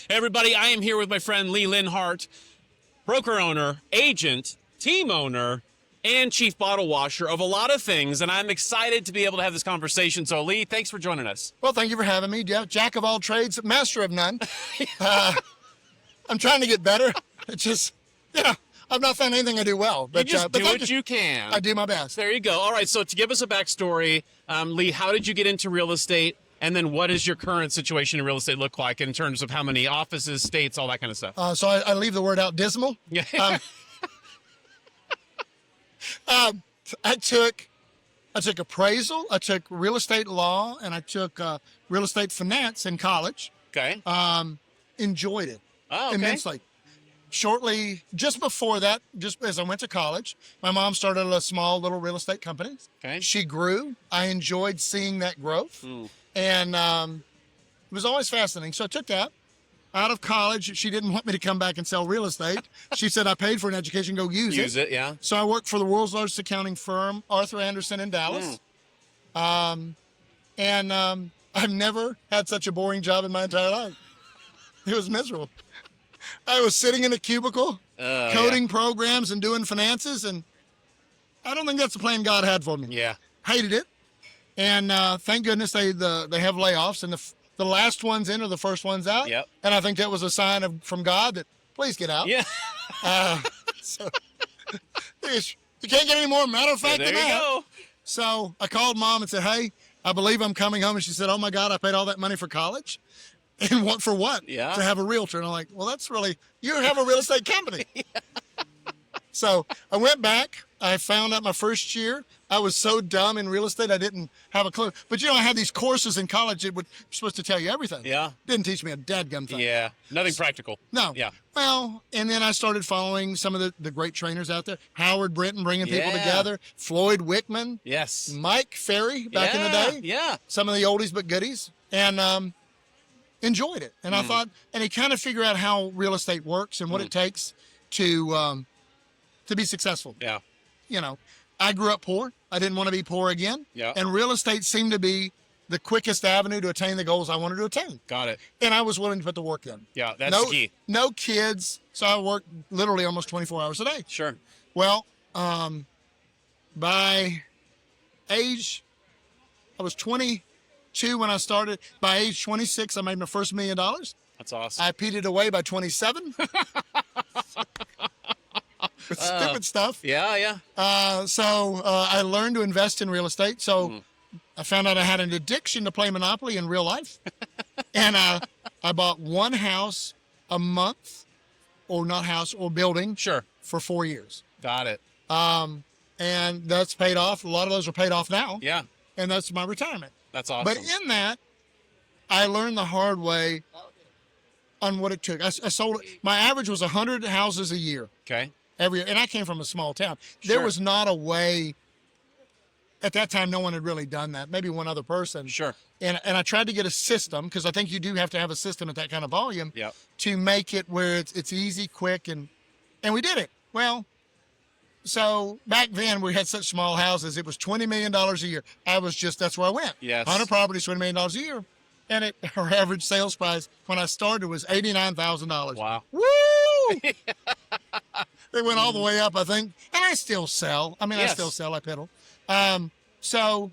Hey, everybody, I am here with my friend Lee Linhart, broker owner, agent, team owner, and chief bottle washer of a lot of things, and I'm excited to be able to have this conversation. So, Lee, thanks for joining us. Well, thank you for having me. Jack of all trades, master of none. I'm trying to get better. It's just, I've not found anything I do well. But you just do what you can. I do my best. There you go. All right, so to give us a backstory, Lee, how did you get into real estate? And then what does your current situation in real estate look like in terms of how many offices, states, all that kind of stuff? So I leave the word out, dismal. Yeah. I took appraisal, I took real estate law, and I took real estate finance in college. Okay. Enjoyed it immensely. Shortly, just before that, just as I went to college, my mom started a small little real estate company. Okay. She grew. I enjoyed seeing that growth. And it was always fascinating. So I took that. Out of college, she didn't want me to come back and sell real estate. She said, I paid for an education, go use it. Use it, yeah. So I worked for the world's largest accounting firm, Arthur Andersen in Dallas. I've never had such a boring job in my entire life. It was miserable. I was sitting in a cubicle, coding programs and doing finances, and I don't think that's the plan God had for me. Yeah. Hated it. And thank goodness they have layoffs, and the last ones in are the first ones out. Yep. And I think that was a sign from God that please get out. Yeah. So you can't get any more matter of fact there than you that. go. So I called Mom and said, hey, I believe I'm coming home. And she said, oh my God, I paid all that money for college. And what for what? Yeah. To have a realtor. And I'm like, well, you have a real estate company. So I went back. I found out my first year, I was so dumb in real estate, I didn't have a clue. But I had these courses in college that were supposed to tell you everything. Yeah. Didn't teach me a dadgum thing. Yeah. Nothing practical. No. Yeah. Well, and then I started following some of the great trainers out there. Howard Brinton bringing people together. Floyd Wickman. Yes. Mike Ferry back in the day. Yeah. Some of the oldies but goodies. And enjoyed it. And I thought, and you kind of figure out how real estate works and what it takes to be successful. Yeah. I grew up poor. I didn't want to be poor again. Yeah. And real estate seemed to be the quickest avenue to attain the goals I wanted to attain. Got it. And I was willing to put the work in. Yeah, that's the key. No kids. So I worked literally almost 24 hours a day. Sure. Well, by age, I was 22 when I started. By age 26, I made my first $1 million. That's awesome. I peed it away by 27. Stupid stuff. Yeah. So I learned to invest in real estate. So I found out I had an addiction to play Monopoly in real life. And I bought one house a month, or not house, or building. Sure. For 4 years. Got it. And that's paid off. A lot of those are paid off now. Yeah. And that's my retirement. That's awesome. But in that, I learned the hard way on what it took. I sold, my average was 100 houses a year. Okay. Every year. And I came from a small town. There was not a way, at that time, no one had really done that. Maybe one other person. Sure. And I tried to get a system, because I think you do have to have a system at that kind of volume, Yep. to make it where it's easy, quick, and we did it. Well, so back then we had such small houses, it was $20 million a year. That's where I went. Yes. 100 properties, $20 million a year. And our average sales price when I started was $89,000. Wow. Woo! They went all the way up, I think. And I still sell. I Yes. still sell. I peddle. So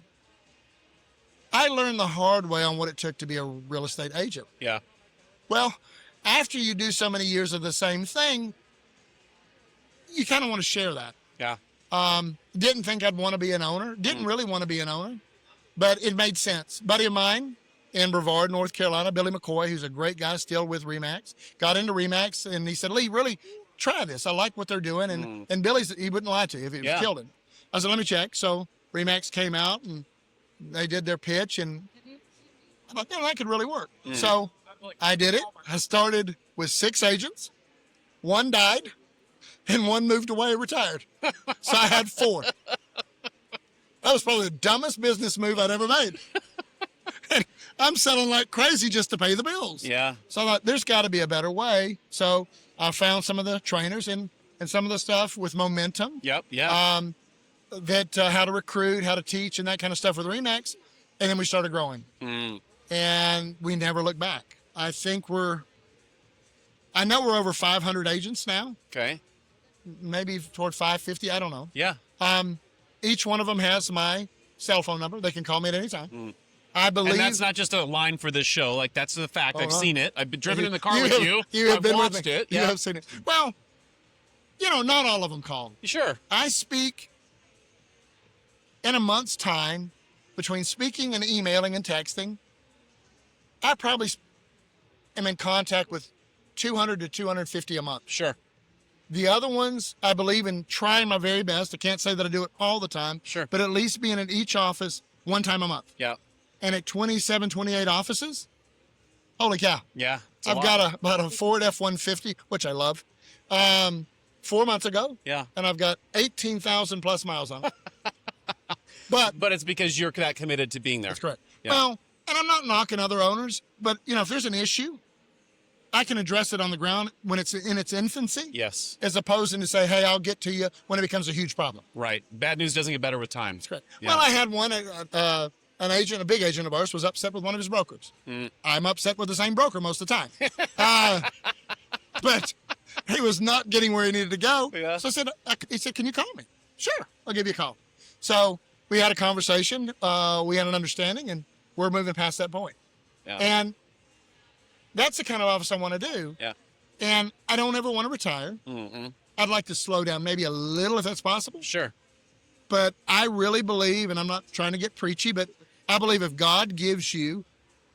I learned the hard way on what it took to be a real estate agent. Yeah. Well, after you do so many years of the same thing, you kind of want to share that. Yeah. Didn't think I'd want to be an owner. Didn't really want to be an owner, but it made sense. Buddy of mine in Brevard, North Carolina, Billy McCoy, who's a great guy still with REMAX, got into REMAX, and he said, Lee, really try this. I like what they're doing. And Billy's, he wouldn't lie to you if it was killed him. I said, let me check. So REMAX came out and they did their pitch, and I thought, that could really work. So I did it. I started with 6 agents. 1 died and 1 moved away and retired. So I had 4. That was probably the dumbest business move I'd ever made. And I'm selling like crazy just to pay the bills. Yeah. So I thought, there's got to be a better way. So I found some of the trainers and some of the stuff with momentum. Yep. Yeah. That how to recruit, how to teach, and that kind of stuff with REMAX. And then we started growing. And we never looked back. I know we're over 500 agents now. Okay. Maybe toward 550. I don't know. Yeah. Each one of them has my cell phone number. They can call me at any time. I believe. And that's not just a line for this show. Like, that's the fact. I've seen it. I've been driven in the car with you. You have I've been watched with me. it. You Yeah. have seen it. Well, not all of them call. Sure. I speak in a month's time between speaking and emailing and texting. I probably am in contact with 200 to 250 a month. Sure. The other ones, I believe in trying my very best. I can't say that I do it all the time. Sure. But at least being in each office one time a month. Yeah. And at 27, 28 offices, holy cow. Yeah. I've got about a Ford F-150, which I love, 4 months ago. Yeah. And I've got 18,000 plus miles on it. But it's because you're that committed to being there. that's correct. Yeah. Well, and I'm not knocking other owners, but, if there's an issue, I can address it on the ground when it's in its infancy. Yes. As opposed to say, hey, I'll get to you when it becomes a huge problem. Right. Bad news doesn't get better with time. That's correct. Yeah. Well, I had one, an agent, a big agent of ours, was upset with one of his brokers. I'm upset with the same broker most of the time. But he was not getting where he needed to go. Yeah. So he said, can you call me? Sure, I'll give you a call. So we had a conversation. We had an understanding, and we're moving past that point. Yeah. And that's the kind of office I want to do. Yeah. And I don't ever want to retire. I'd like to slow down maybe a little if that's possible. Sure. But I really believe, and I'm not trying to get preachy, but I believe if God gives you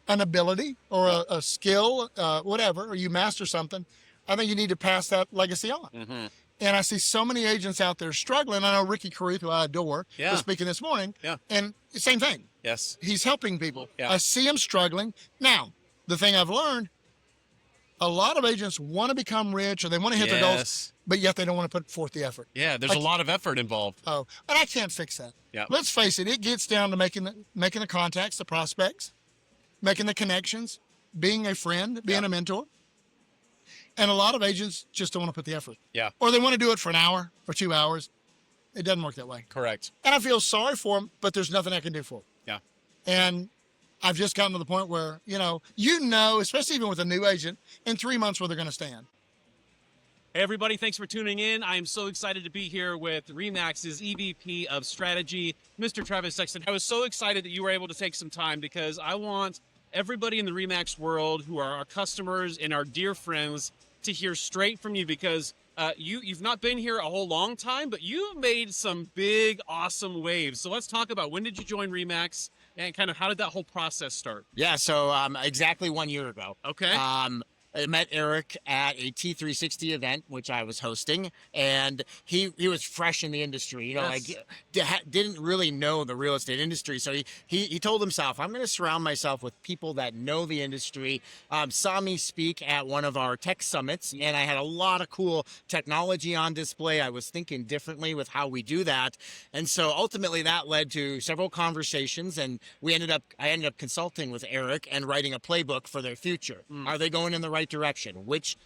an ability or a skill, whatever, or you master something, I think you need to pass that legacy on. And I see so many agents out there struggling. I know Ricky Caruth, who I adore, was speaking this morning. Yeah. And same thing. Yes. He's helping people. Yeah. I see him struggling. Now, the thing I've learned, a lot of agents want to become rich or they want to hit their goals, but yet they don't want to put forth the effort. Yeah, there's a lot of effort involved. Oh, and I can't fix that. Yeah. Let's face it, it gets down to making the contacts, the prospects, making the connections, being a friend, being a mentor. And a lot of agents just don't want to put the effort. Yeah. Or they want to do it for an hour or 2 hours. It doesn't work that way. Correct. And I feel sorry for them, but there's nothing I can do for them. Yeah. And I've just gotten to the point where, especially even with a new agent, in 3 months where they're going to stand. Hey, everybody, thanks for tuning in. I am so excited to be here with REMAX's EVP of Strategy, Mr. Travis Saxton. I was so excited that you were able to take some time because I want everybody in the REMAX world who are our customers and our dear friends to hear straight from you because you've not been here a whole long time, but you've made some big, awesome waves. So let's talk about when did you join REMAX and kind of how did that whole process start? Yeah, so exactly 1 year ago. Okay. I met Eric at a T360 event, which I was hosting, and he was fresh in the industry. Didn't really know the real estate industry. So he told himself, I'm going to surround myself with people that know the industry. Saw me speak at one of our tech summits, and I had a lot of cool technology on display. I was thinking differently with how we do that. And so ultimately that led to several conversations, and I ended up consulting with Eric and writing a playbook for their future. Are they going in the right direction? Which,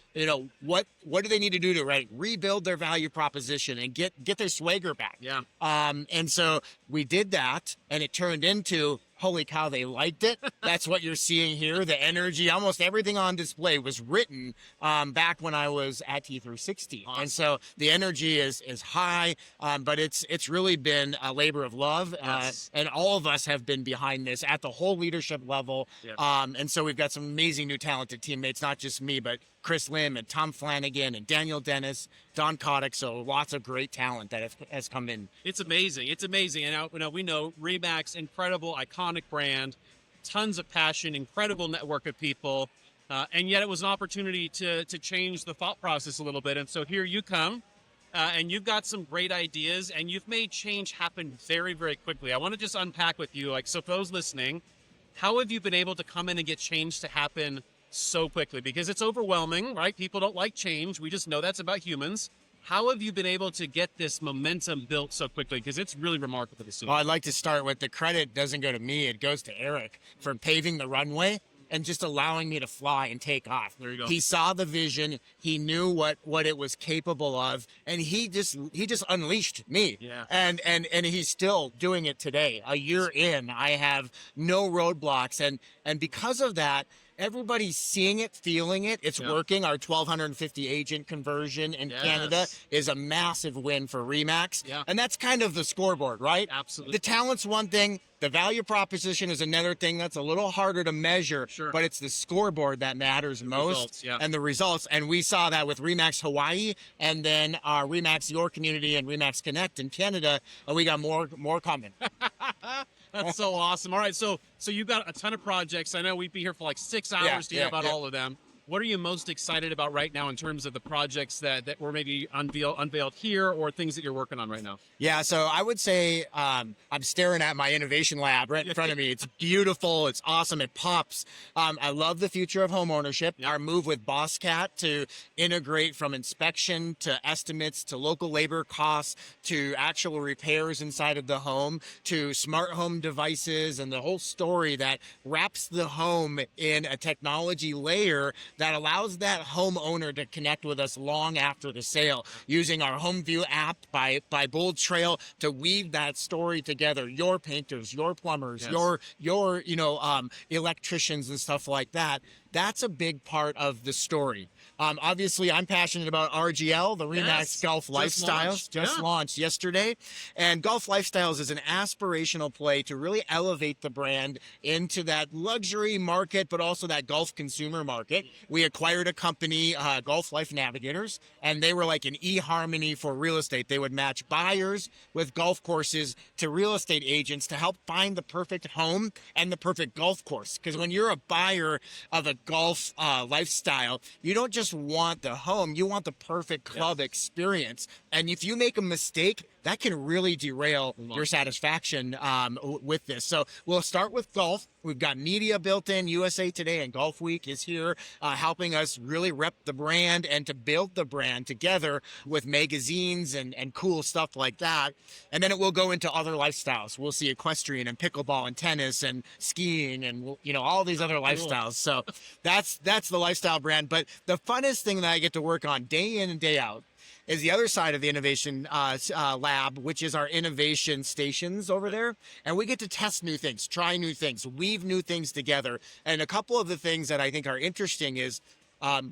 what do they need to do to rebuild their value proposition and get their swagger back? Yeah. And so we did that, and it turned into, holy cow, they liked it. That's what you're seeing here. The energy, almost everything on display was written back when I was at T360. Awesome. And so the energy is high, but it's really been a labor of love. Yes. And all of us have been behind this at the whole leadership level. Yep. And so we've got some amazing new talented teammates, not just me, but Chris Lim and Tom Flanagan and Daniel Dennis, Don Kotick. So lots of great talent that has come in. It's amazing. It's amazing. And we know REMAX, incredible, iconic brand, tons of passion, incredible network of people. And yet it was an opportunity to change the thought process a little bit. And so here you come, and you've got some great ideas, and you've made change happen very, very quickly. I want to just unpack with you, so for those listening, how have you been able to come in and get change to happen so quickly? Because it's overwhelming, right? People don't like change. We just know that's about humans. How have you been able to get this momentum built so quickly? Because it's really remarkable to see. Well, I'd like to start with the credit doesn't go to me. It goes to Eric for paving the runway and just allowing me to fly and take off. There you go. He saw the vision. He knew what it was capable of, and he just unleashed me. Yeah. And he's still doing it today. A year in, I have no roadblocks, and because of that, everybody's seeing it, feeling it. It's working. Our 1,250 agent conversion in Canada is a massive win for REMAX. Yeah. And that's kind of the scoreboard, right? Absolutely. The talent's one thing. The value proposition is another thing that's a little harder to measure, but it's the scoreboard that matters most, and the results. And we saw that with REMAX Hawaii, and then REMAX Your Community and REMAX Connect in Canada, and we got more coming. That's so awesome. All right, so you've got a ton of projects. I know we'd be here for like 6 hours to hear about all of them. What are you most excited about right now in terms of the projects that were maybe unveiled here, or things that you're working on right now? Yeah, so I would say I'm staring at my innovation lab right in front of me. It's beautiful. It's awesome. It pops. I love the future of homeownership. Our move with BossCat to integrate from inspection to estimates to local labor costs to actual repairs inside of the home to smart home devices, and the whole story that wraps the home in a technology layer that allows that homeowner to connect with us long after the sale, using our Home View app by BoldTrail to weave that story together. Your painters, your plumbers, your electricians and stuff like that. That's a big part of the story. Obviously, I'm passionate about RGL, the REMAX Golf Lifestyles, just launched yesterday. And Golf Lifestyles is an aspirational play to really elevate the brand into that luxury market, but also that golf consumer market. We acquired a company, Golf Life Navigators, and they were like an eHarmony for real estate. They would match buyers with golf courses to real estate agents to help find the perfect home and the perfect golf course. Because when you're a buyer of a golf lifestyle, you don't just want the home, you want the perfect club experience. And if you make a mistake, that can really derail your satisfaction with this. So we'll start with golf. We've got media built in. USA Today and Golf Week is here helping us really rep the brand and to build the brand together with magazines and cool stuff like that. And then it will go into other lifestyles. We'll see equestrian and pickleball and tennis and skiing and all these other lifestyles. So that's the lifestyle brand. But the funnest thing that I get to work on day in and day out is the other side of the innovation lab, which is our innovation stations over there. And we get to test new things, try new things, weave new things together. And a couple of the things that I think are interesting is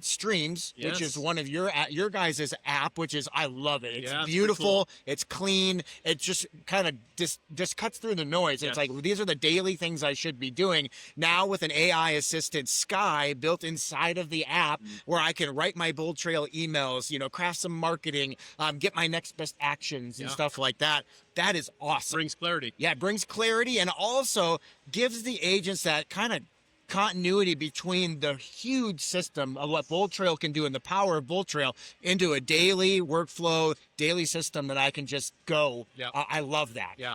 Streams, which is one of your guys' app, which is, I love it. It's beautiful. Cool. It's clean. It just kind of just cuts through the noise. It's like, these are the daily things I should be doing. Now with an AI assisted Sky built inside of the app where I can write my BoldTrail emails, craft some marketing, get my next best actions and stuff like that. That is awesome. Brings clarity. Yeah, it brings clarity and also gives the agents that kind of continuity between the huge system of what BoldTrail can do and the power of BoldTrail into a daily workflow, daily system that I can just go. Yeah. I love that. Yeah.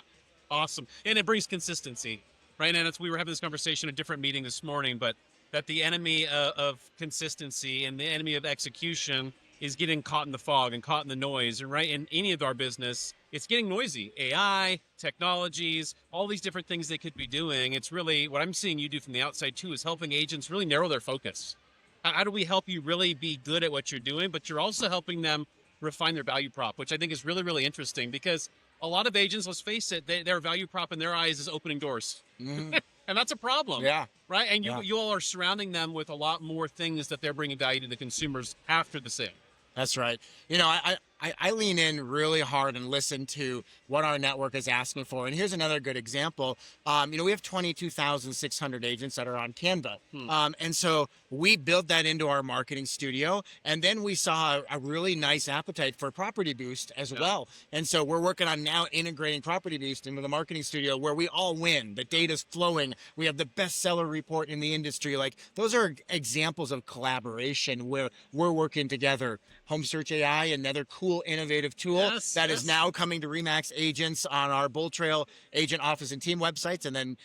Awesome. And it brings consistency, right? And we were having this conversation in a different meeting this morning, but that the enemy of consistency and the enemy of execution is getting caught in the fog and caught in the noise. And right in any of our business, it's getting noisy. AI, technologies, all these different things they could be doing. It's really what I'm seeing you do from the outside too is helping agents really narrow their focus. How do we help you really be good at what you're doing, but you're also helping them refine their value prop, which I think is really, really interesting because a lot of agents, let's face it, their value prop in their eyes is opening doors. Mm-hmm. And that's a problem. Yeah. Right? And you all are surrounding them with a lot more things that they're bringing value to the consumers after the sale. That's right. I lean in really hard and listen to what our network is asking for. And here's another good example. We have 22,600 agents that are on Canva. And so we built that into our marketing studio. And then we saw a really nice appetite for Property Boost as well. And so we're working on now integrating Property Boost into the marketing studio where we all win. The data's flowing. We have the bestseller report in the industry. Like those are examples of collaboration where we're working together. Home Search AI, another cool cool, innovative tool that is now coming to REMAX agents on our BoldTrail agent office and team websites, and then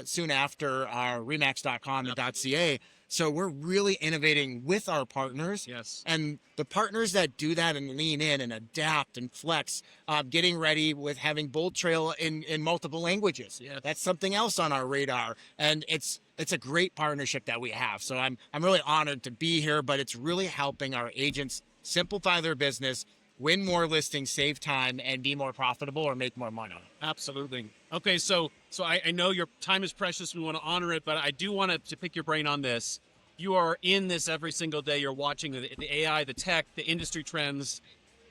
soon after our remax.com and .ca. So we're really innovating with our partners. Yes. And the partners that do that and lean in and adapt and flex, getting ready with having BoldTrail in multiple languages. Yes. That's something else on our radar. And it's a great partnership that we have. So I'm really honored to be here, but it's really helping our agents simplify their business, win more listings, save time, and be more profitable or make more money. Absolutely. Okay, so I know your time is precious. We want to honor it, but I do want to pick your brain on this. You are in this every single day. You're watching the AI, the tech, the industry trends.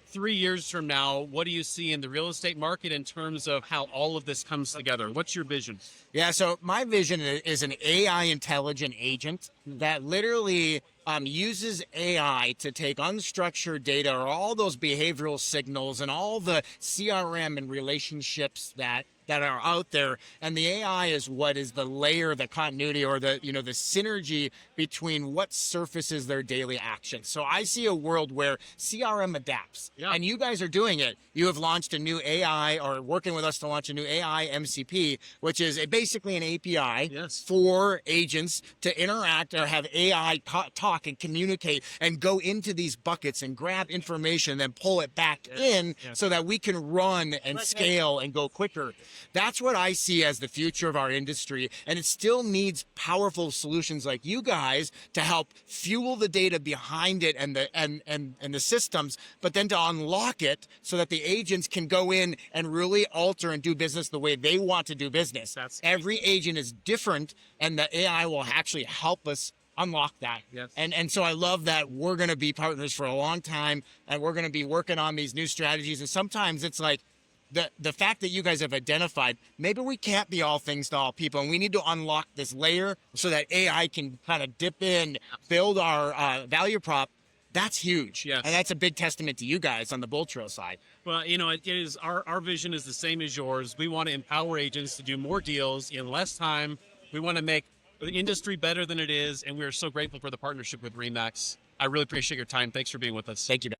3 years from now, what do you see in the real estate market in terms of how all of this comes together? What's your vision? Yeah, so my vision is an AI intelligent agent that literally uses AI to take unstructured data or all those behavioral signals and all the CRM and relationships that are out there, and the AI is what is the layer, the continuity, or the the synergy between what surfaces their daily actions. So I see a world where CRM adapts, and you guys are doing it. You have launched a new AI, or working with us to launch a new AI MCP, which is basically an API for agents to interact or have AI talk and communicate and go into these buckets and grab information and then pull it back in so that we can run and scale and go quicker. That's what I see as the future of our industry, and it still needs powerful solutions like you guys to help fuel the data behind it and the systems, but then to unlock it so that the agents can go in and really alter and do business the way they want to do business. Every agent is different, and the AI will actually help us unlock that. Yes. And so I love that we're going to be partners for a long time, and we're going to be working on these new strategies. And sometimes it's like, the fact that you guys have identified, maybe we can't be all things to all people, and we need to unlock this layer so that AI can kind of dip in, build our value prop. That's huge. Yes. And that's a big testament to you guys on the BoldTrail side. Well, it is our vision is the same as yours. We want to empower agents to do more deals in less time. We want to make the industry better than it is, and we are so grateful for the partnership with REMAX. I really appreciate your time. Thanks for being with us. Thank you, Ben.